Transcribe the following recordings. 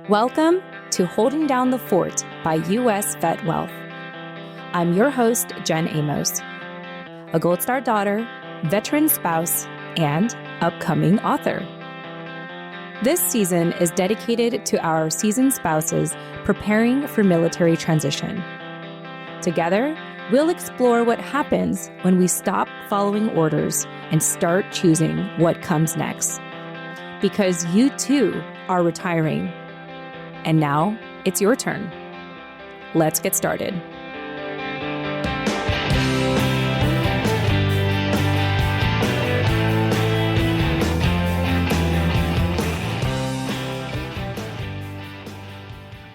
Welcome to Holding Down the Fort by U.S. VetWealth. I'm your host, Jen Amos, a Gold Star daughter, veteran spouse, and upcoming author. This season is dedicated to our seasoned spouses preparing for military transition. Together, we'll explore what happens when we stop following orders and start choosing what comes next. Because you too are retiring. And now it's your turn. Let's get started.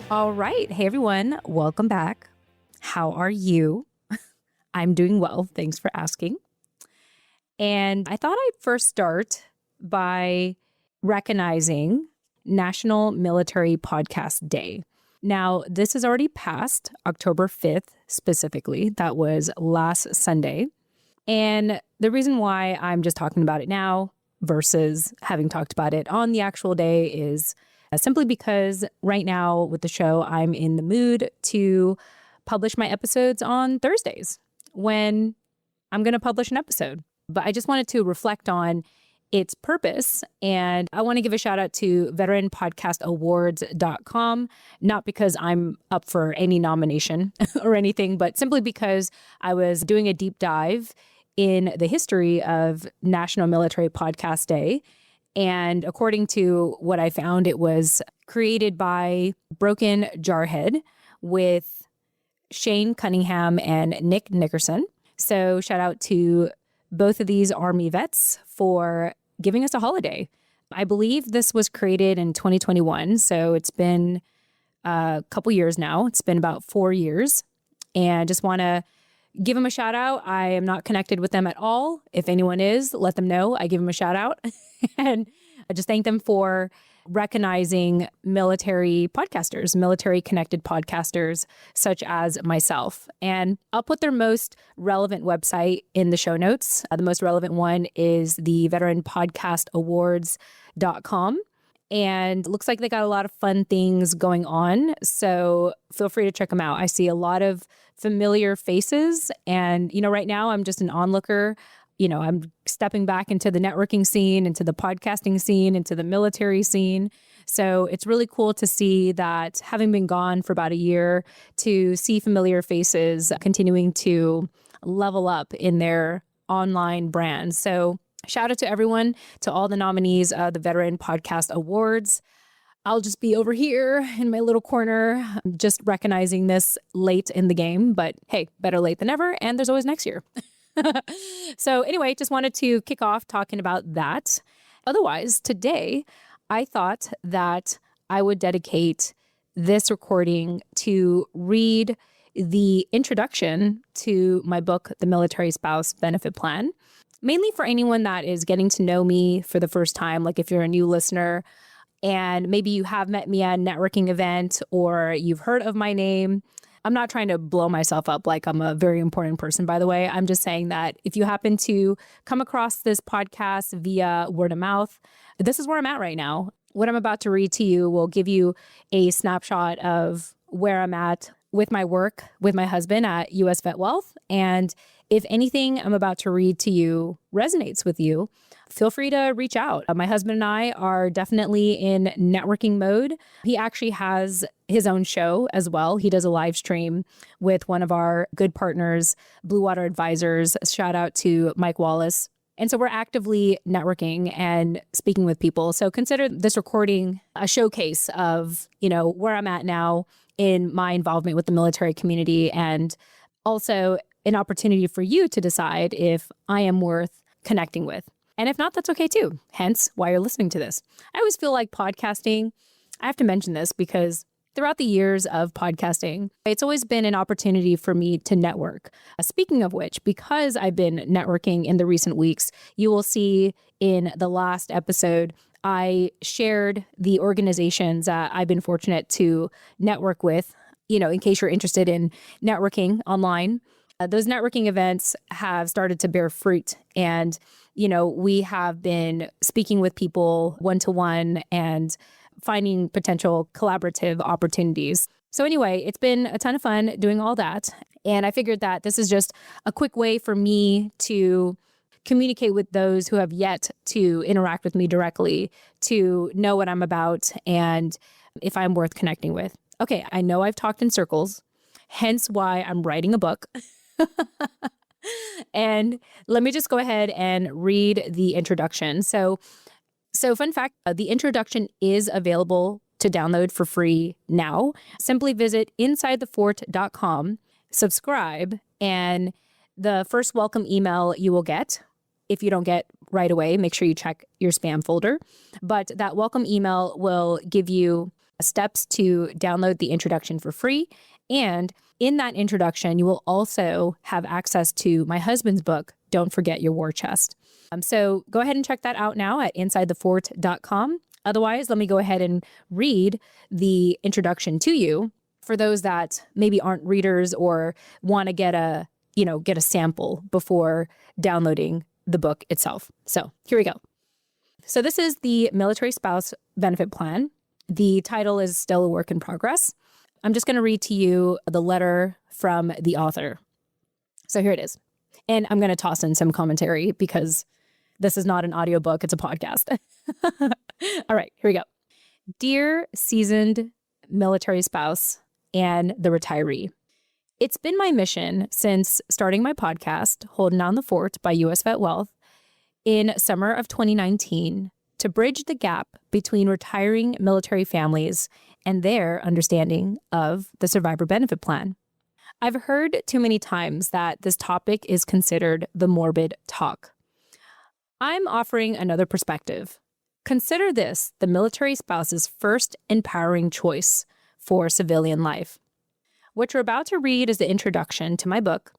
All right. Hey, everyone. Welcome back. How are you? I'm doing well. Thanks for asking. And I thought I'd first start by recognizing National Military Podcast Day. Now, this has already passed, October 5th specifically. That was last Sunday. And the reason why I'm just talking about it now versus having talked about it on the actual day is simply because right now with the show, I'm in the mood to publish my episodes on Thursdays when I'm going to publish an episode. But I just wanted to reflect on its purpose. And I want to give a shout out to veteranpodcastawards.com, not because I'm up for any nomination or anything, but simply because I was doing a deep dive in the history of National Military Podcast Day. And according to what I found, it was created by Broken Jarhead with Shane Cunningham and Nick Nickerson. So shout out to both of these Army vets for giving us a holiday. I believe this was created in 2021, so it's been a couple years now. It's been about 4 years, and just want to give them a shout out. I am not connected with them at all. If anyone is, let them know. I give them a shout out, and I just thank them for recognizing military podcasters, military connected podcasters such as myself. And I'll put their most relevant website in the show notes. The most relevant one is the veteranpodcastawards.com. And it looks like they got a lot of fun things going on. So feel free to check them out. I see a lot of familiar faces. And, right now I'm just an onlooker. I'm stepping back into the networking scene, into the podcasting scene, into the military scene. So it's really cool to see that, having been gone for about a year, to see familiar faces continuing to level up in their online brand. So shout out to everyone, to all the nominees of the Veteran Podcast Awards. I'll just be over here in my little corner, just recognizing this late in the game. But hey, better late than never. And there's always next year. So anyway, just wanted to kick off talking about that. Otherwise, today, I thought that I would dedicate this recording to read the introduction to my book, The Military Spouse Benefit Plan, mainly for anyone that is getting to know me for the first time. Like if you're a new listener and maybe you have met me at a networking event or you've heard of my name. I'm not trying to blow myself up like I'm a very important person, by the way. I'm just saying that if you happen to come across this podcast via word of mouth, this is where I'm at right now. What I'm about to read to you will give you a snapshot of where I'm at with my work with my husband at U.S. VetWealth. And if anything I'm about to read to you resonates with you, feel free to reach out. My husband and I are definitely in networking mode. He actually has his own show as well. He does a live stream with one of our good partners, Blue Water Advisors. Shout out to Mike Wallace. And so we're actively networking and speaking with people. So consider this recording a showcase of, where I'm at now in my involvement with the military community, and also an opportunity for you to decide if I am worth connecting with. And if not, that's okay too. Hence why you're listening to this. I always feel like podcasting, I have to mention this because throughout the years of podcasting, it's always been an opportunity for me to network. Speaking of which, because I've been networking in the recent weeks, you will see in the last episode, I shared the organizations I've been fortunate to network with, in case you're interested in networking online. Those networking events have started to bear fruit, and we have been speaking with people one-to-one and finding potential collaborative opportunities. So anyway, it's been a ton of fun doing all that. And I figured that this is just a quick way for me to communicate with those who have yet to interact with me directly, to know what I'm about and if I'm worth connecting with. Okay, I know I've talked in circles, hence why I'm writing a book. And let me just go ahead and read the introduction. So fun fact, the introduction is available to download for free now. Simply visit insidethefort.com, subscribe, and the first welcome email you will get, if you don't get right away, make sure you check your spam folder. But that welcome email will give you steps to download the introduction for free. And in that introduction, you will also have access to my husband's book, Don't Forget Your War Chest. So go ahead and check that out now at insidethefort.com. Otherwise, let me go ahead and read the introduction to you for those that maybe aren't readers or want to get a sample before downloading the book itself. So here we go. So this is the Military Spouse Benefit Plan. The title is still a work in progress. I'm just going to read to you the letter from the author. So here it is. And I'm going to toss in some commentary because this is not an audiobook, it's a podcast. All right, here we go. Dear seasoned military spouse and the retiree, it's been my mission since starting my podcast, Holding Down the Fort by U.S. VetWealth, in summer of 2019, to bridge the gap between retiring military families and their understanding of the Survivor Benefit Plan. I've heard too many times that this topic is considered the morbid talk. I'm offering another perspective. Consider this the military spouse's first empowering choice for civilian life. What you're about to read is the introduction to my book,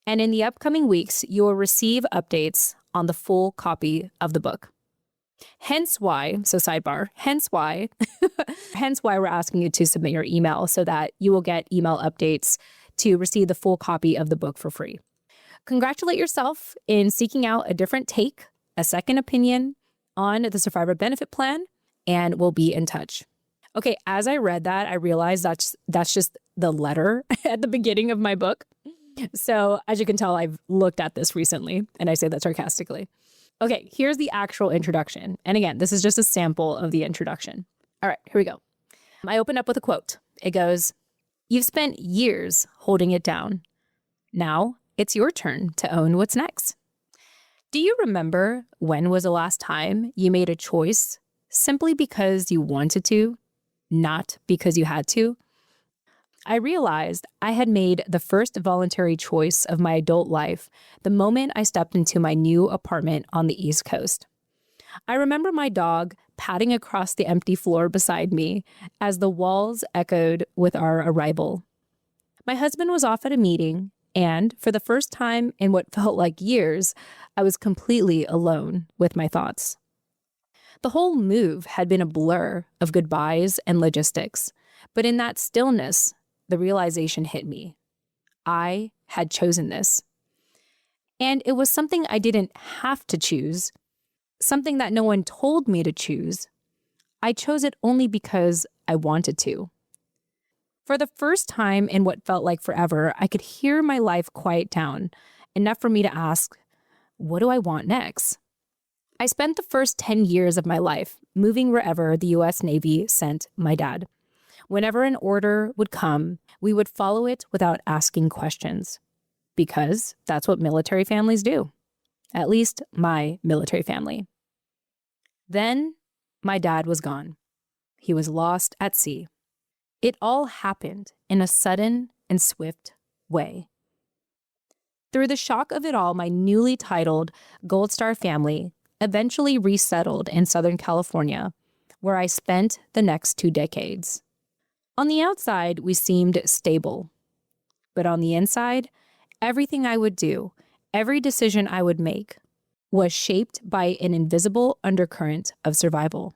and in the upcoming weeks, you will receive updates on the full copy of the book. Hence why we're asking you to submit your email so that you will get email updates to receive the full copy of the book for free. Congratulate yourself in seeking out a different take, a second opinion on the Survivor Benefit Plan, and we'll be in touch. Okay, as I read that, I realized that's just the letter at the beginning of my book. So as you can tell, I've looked at this recently, and I say that sarcastically. Okay, here's the actual introduction. And again, this is just a sample of the introduction. All right, here we go. I open up with a quote. It goes, "You've spent years holding it down. Now it's your turn to own what's next. Do you remember when was the last time you made a choice simply because you wanted to, not because you had to? I realized I had made the first voluntary choice of my adult life the moment I stepped into my new apartment on the East Coast. I remember my dog padding across the empty floor beside me as the walls echoed with our arrival. My husband was off at a meeting, and for the first time in what felt like years, I was completely alone with my thoughts. The whole move had been a blur of goodbyes and logistics, but in that stillness, the realization hit me. I had chosen this. And it was something I didn't have to choose, something that no one told me to choose. I chose it only because I wanted to. For the first time in what felt like forever, I could hear my life quiet down, enough for me to ask, what do I want next? I spent the first 10 years of my life moving wherever the U.S. Navy sent my dad. Whenever an order would come, we would follow it without asking questions, because that's what military families do, at least my military family. Then my dad was gone. He was lost at sea. It all happened in a sudden and swift way. Through the shock of it all, my newly titled Gold Star family eventually resettled in Southern California, where I spent the next 2 decades. On the outside, we seemed stable. But on the inside, everything I would do, every decision I would make, was shaped by an invisible undercurrent of survival.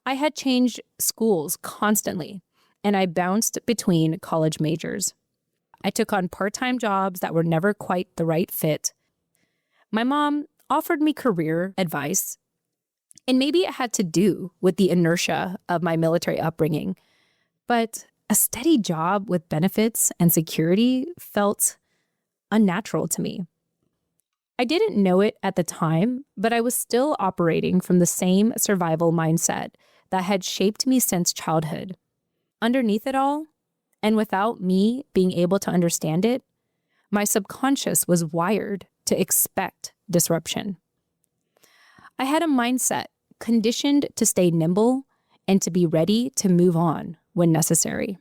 I had changed schools constantly, and I bounced between college majors. I took on part-time jobs that were never quite the right fit. My mom offered me career advice, And maybe it had to do with the inertia of my military upbringing, but a steady job with benefits and security felt unnatural to me. I didn't know it at the time, but I was still operating from the same survival mindset that had shaped me since childhood. Underneath it all, and without me being able to understand it, my subconscious was wired to expect disruption. I had a mindset conditioned to stay nimble and to be ready to move on when necessary.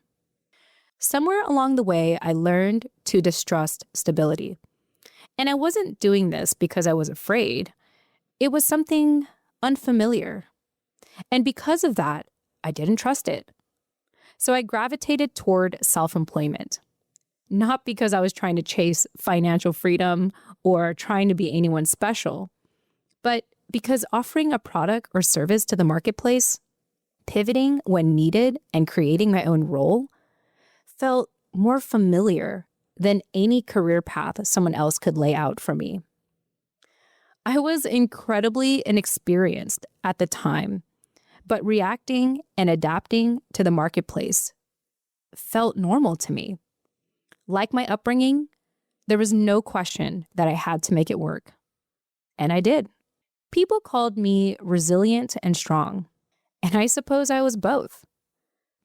Somewhere along the way, I learned to distrust stability. And I wasn't doing this because I was afraid. It was something unfamiliar. And because of that, I didn't trust it. So I gravitated toward self-employment, not because I was trying to chase financial freedom or trying to be anyone special, but because offering a product or service to the marketplace, pivoting when needed, and creating my own role felt more familiar than any career path someone else could lay out for me. I was incredibly inexperienced at the time, but reacting and adapting to the marketplace felt normal to me. Like my upbringing, there was no question that I had to make it work. And I did. People called me resilient and strong, and I suppose I was both.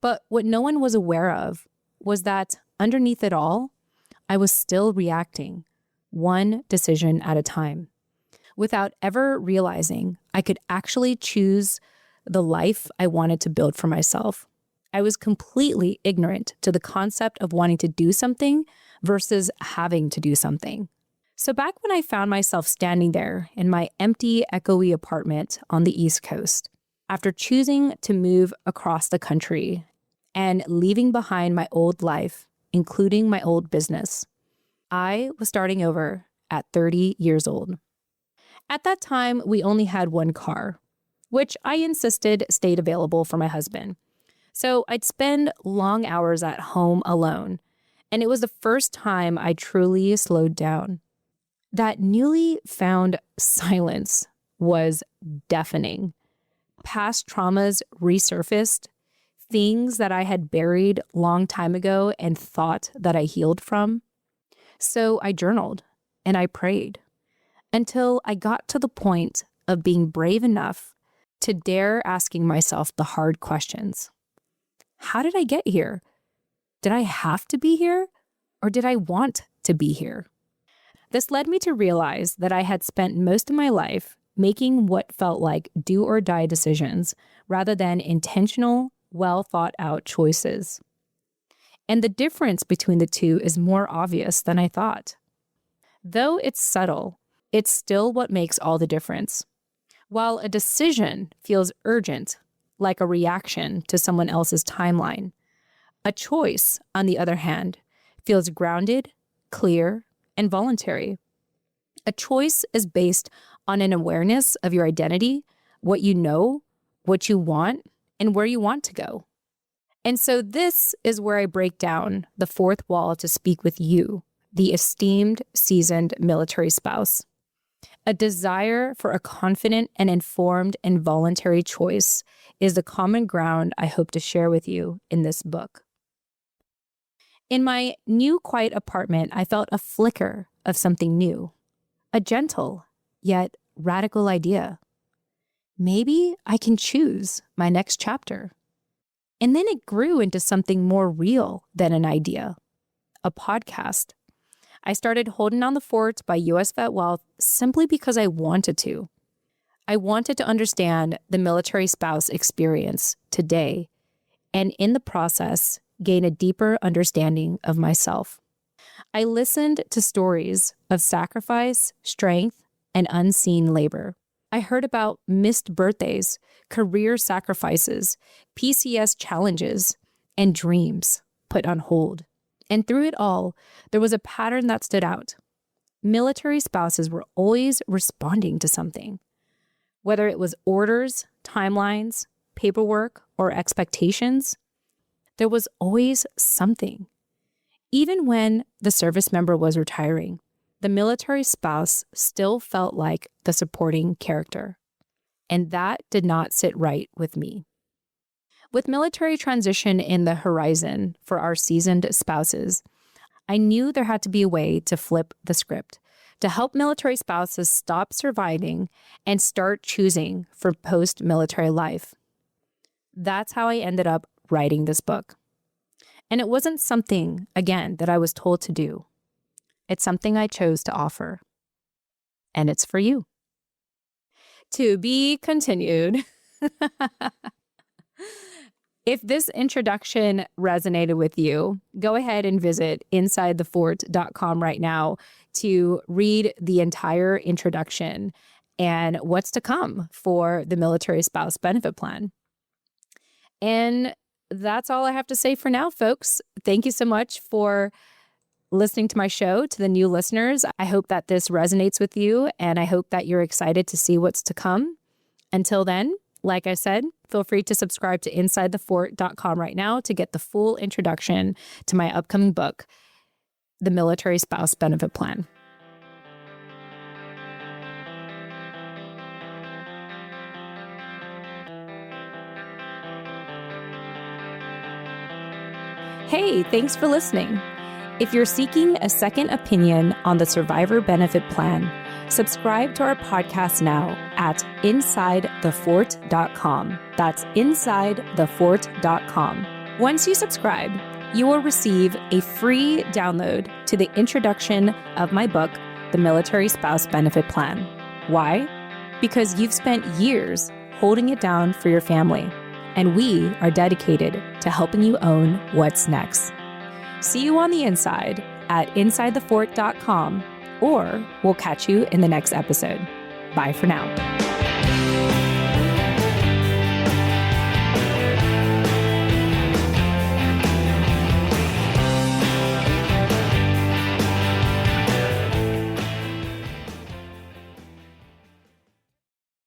But what no one was aware of was that underneath it all, I was still reacting, one decision at a time, without ever realizing I could actually choose the life I wanted to build for myself. I was completely ignorant to the concept of wanting to do something versus having to do something. So back when I found myself standing there in my empty, echoey apartment on the East Coast, after choosing to move across the country and leaving behind my old life, including my old business, I was starting over at 30 years old. At that time, we only had one car, which I insisted stayed available for my husband. So I'd spend long hours at home alone, and it was the first time I truly slowed down. That newly found silence was deafening. Past traumas resurfaced, things that I had buried long time ago and thought that I healed from. So I journaled and I prayed until I got to the point of being brave enough to dare asking myself the hard questions. How did I get here? Did I have to be here, or did I want to be here? This led me to realize that I had spent most of my life making what felt like do or die decisions rather than intentional, well thought out choices. And the difference between the two is more obvious than I thought. Though it's subtle, it's still what makes all the difference. While a decision feels urgent, like a reaction to someone else's timeline, a choice, on the other hand, feels grounded, clear, and voluntary. A choice is based on an awareness of your identity, what you know, what you want, and where you want to go. And so this is where I break down the fourth wall to speak with you, the esteemed, seasoned military spouse. A desire for a confident and informed and voluntary choice is the common ground I hope to share with you in this book. In my new quiet apartment, I felt a flicker of something new, a gentle yet radical idea. Maybe I can choose my next chapter. And then it grew into something more real than an idea, a podcast. I started Holding on the Fort by U.S. VetWealth simply because I wanted to. I wanted to understand the military spouse experience today, and in the process, gain a deeper understanding of myself. I listened to stories of sacrifice, strength, and unseen labor. I heard about missed birthdays, career sacrifices, PCS challenges, and dreams put on hold. And through it all, there was a pattern that stood out. Military spouses were always responding to something. Whether it was orders, timelines, paperwork, or expectations, there was always something. Even when the service member was retiring, the military spouse still felt like the supporting character. And that did not sit right with me. With military transition in the horizon for our seasoned spouses, I knew there had to be a way to flip the script, to help military spouses stop surviving and start choosing for post-military life. That's how I ended up writing this book. And it wasn't something, again, that I was told to do. It's something I chose to offer. And it's for you. To be continued. If this introduction resonated with you, go ahead and visit InsideTheFort.com right now to read the entire introduction and what's to come for the Military Spouse Benefit Plan. And that's all I have to say for now, folks. Thank you so much for listening to my show. To the new listeners, I hope that this resonates with you, and I hope that you're excited to see what's to come. Until then, like I said, feel free to subscribe to InsideTheFort.com right now to get the full introduction to my upcoming book, The Military Spouse Benefit Plan. Hey, thanks for listening. If you're seeking a second opinion on the Survivor Benefit Plan, subscribe to our podcast now at InsideTheFort.com. That's InsideTheFort.com. Once you subscribe, you will receive a free download to the introduction of my book, The Military Spouse Benefit Plan. Why? Because you've spent years holding it down for your family, and we are dedicated to helping you own what's next. See you on the inside at InsideTheFort.com, or we'll catch you in the next episode. Bye for now.